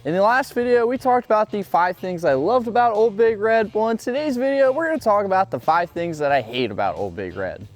In the last video, we talked about the 5 things I loved about Old Big Red. Well, in today's video, we're going to talk about the 5 things that I hate about Old Big Red.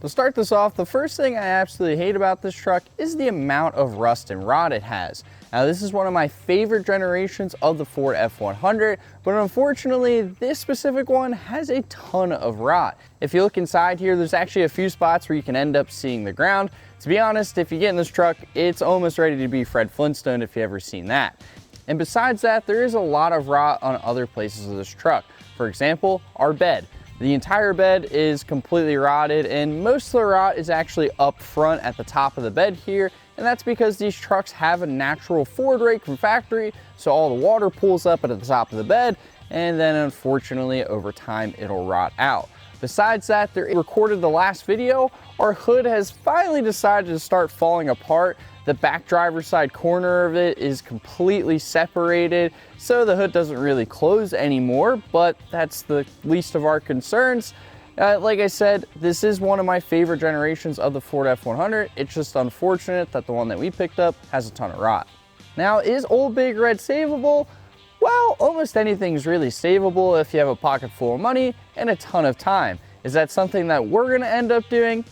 To start this off, the first thing I absolutely hate about this truck is the amount of rust and rot it has. Now, this is one of my favorite generations of the Ford F100, but unfortunately, this specific one has a ton of rot. If you look inside here, there's actually a few spots where you can end up seeing the ground. To be honest, if you get in this truck, it's almost ready to be Fred Flintstone if you've ever seen that. And besides that, there is a lot of rot on other places of this truck. For example, our bed. The entire bed is completely rotted, and most of the rot is actually up front at the top of the bed here, and that's because these trucks have a natural Ford rake from factory, so all the water pools up at the top of the bed, and then unfortunately over time it'll rot out. Besides that, they recorded the last video, our hood has finally decided to start falling apart. The back driver's side corner of it is completely separated, so the hood doesn't really close anymore, but that's the least of our concerns. Like I said, this is one of my favorite generations of the Ford F100. It's just unfortunate that the one that we picked up has a ton of rot. Now, is Old Big Red savable? Well, almost anything is really savable if you have a pocket full of money and a ton of time. Is that something that we're gonna end up doing?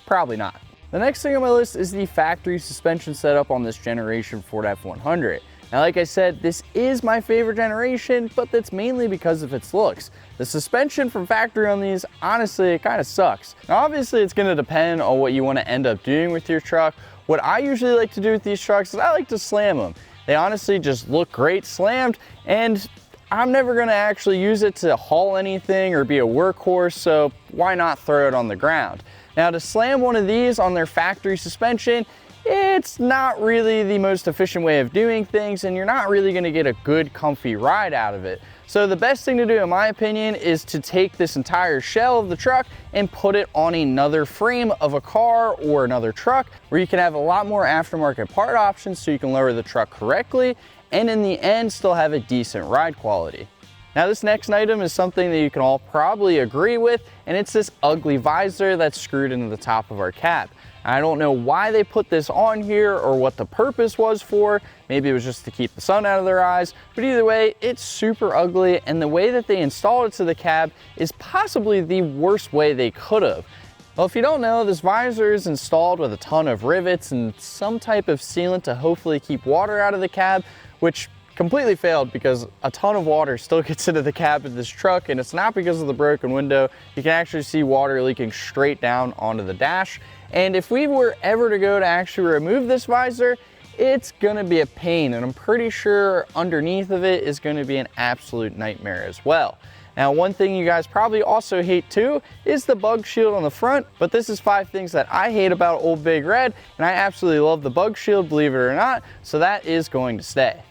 Probably not. The next thing on my list is the factory suspension setup on this generation Ford F100. Now, like I said, this is my favorite generation, but that's mainly because of its looks. The suspension from factory on these, honestly, it kind of sucks. Now, obviously, it's gonna depend on what you wanna end up doing with your truck. What I usually like to do with these trucks is I like to slam them. They honestly just look great slammed, and I'm never gonna actually use it to haul anything or be a workhorse, so why not throw it on the ground? Now, to slam one of these on their factory suspension, it's not really the most efficient way of doing things, and you're not really gonna get a good, comfy ride out of it. So the best thing to do, in my opinion, is to take this entire shell of the truck and put it on another frame of a car or another truck, where you can have a lot more aftermarket part options so you can lower the truck correctly, and in the end, still have a decent ride quality. Now, this next item is something that you can all probably agree with, and it's this ugly visor that's screwed into the top of our cab. I don't know why they put this on here or what the purpose was for. Maybe it was just to keep the sun out of their eyes, but either way, it's super ugly, and the way that they installed it to the cab is possibly the worst way they could have. Well, if you don't know, this visor is installed with a ton of rivets and some type of sealant to hopefully keep water out of the cab, which completely failed because a ton of water still gets into the cab of this truck, and it's not because of the broken window. You can actually see water leaking straight down onto the dash. And if we were ever to go to actually remove this visor, it's gonna be a pain, and I'm pretty sure underneath of it is gonna be an absolute nightmare as well. Now, one thing you guys probably also hate too is the bug shield on the front, but this is 5 things that I hate about Old Big Red, and I absolutely love the bug shield, believe it or not, so that is going to stay.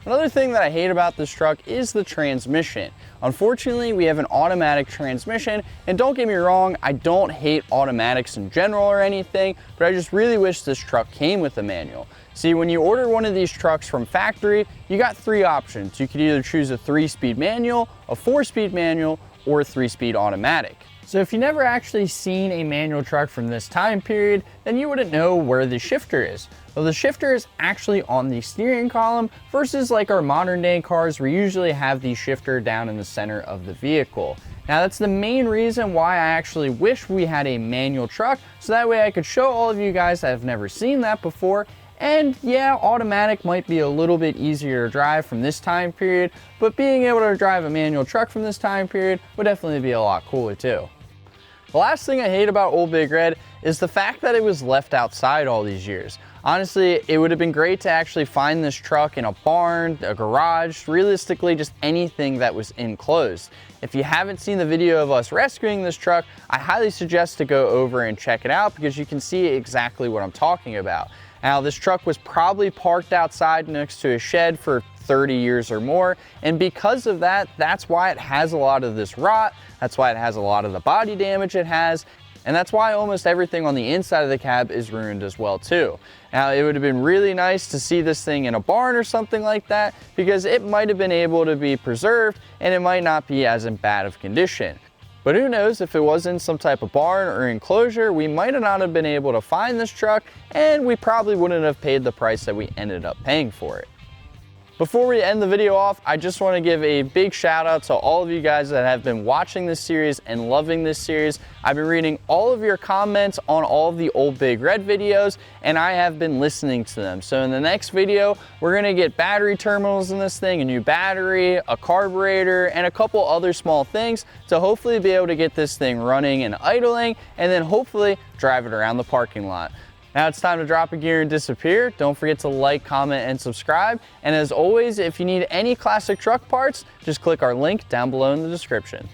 Another thing that I hate about this truck is the transmission. Unfortunately, we have an automatic transmission, and don't get me wrong, I don't hate automatics in general or anything, but I just really wish this truck came with a manual. See, when you order one of these trucks from factory, you got 3 options. You could either choose a 3-speed manual, a 4-speed manual, or a 3-speed automatic. So if you've never actually seen a manual truck from this time period, then you wouldn't know where the shifter is. Well, the shifter is actually on the steering column versus like our modern day cars, we usually have the shifter down in the center of the vehicle. Now, that's the main reason why I actually wish we had a manual truck, so that way I could show all of you guys that have never seen that before. And yeah, automatic might be a little bit easier to drive from this time period, but being able to drive a manual truck from this time period would definitely be a lot cooler too. The last thing I hate about Old Big Red is the fact that it was left outside all these years. Honestly, it would have been great to actually find this truck in a barn, a garage, realistically just anything that was enclosed. If you haven't seen the video of us rescuing this truck, I highly suggest to go over and check it out because you can see exactly what I'm talking about. Now, this truck was probably parked outside next to a shed for 30 years or more, and because of that, that's why it has a lot of this rot, that's why it has a lot of the body damage it has, and that's why almost everything on the inside of the cab is ruined as well too. Now, it would have been really nice to see this thing in a barn or something like that, because it might have been able to be preserved and it might not be as in bad of condition. But who knows, if it was in some type of barn or enclosure, we might not have been able to find this truck, and we probably wouldn't have paid the price that we ended up paying for it. Before we end the video off, I just want to give a big shout out to all of you guys that have been watching this series and loving this series. I've been reading all of your comments on all of the old Big Red videos, and I have been listening to them. So in the next video, we're going to get battery terminals in this thing, a new battery, a carburetor, and a couple other small things to hopefully be able to get this thing running and idling, and then hopefully drive it around the parking lot. Now it's time to drop a gear and disappear. Don't forget to like, comment, and subscribe. And as always, if you need any classic truck parts, just click our link down below in the description.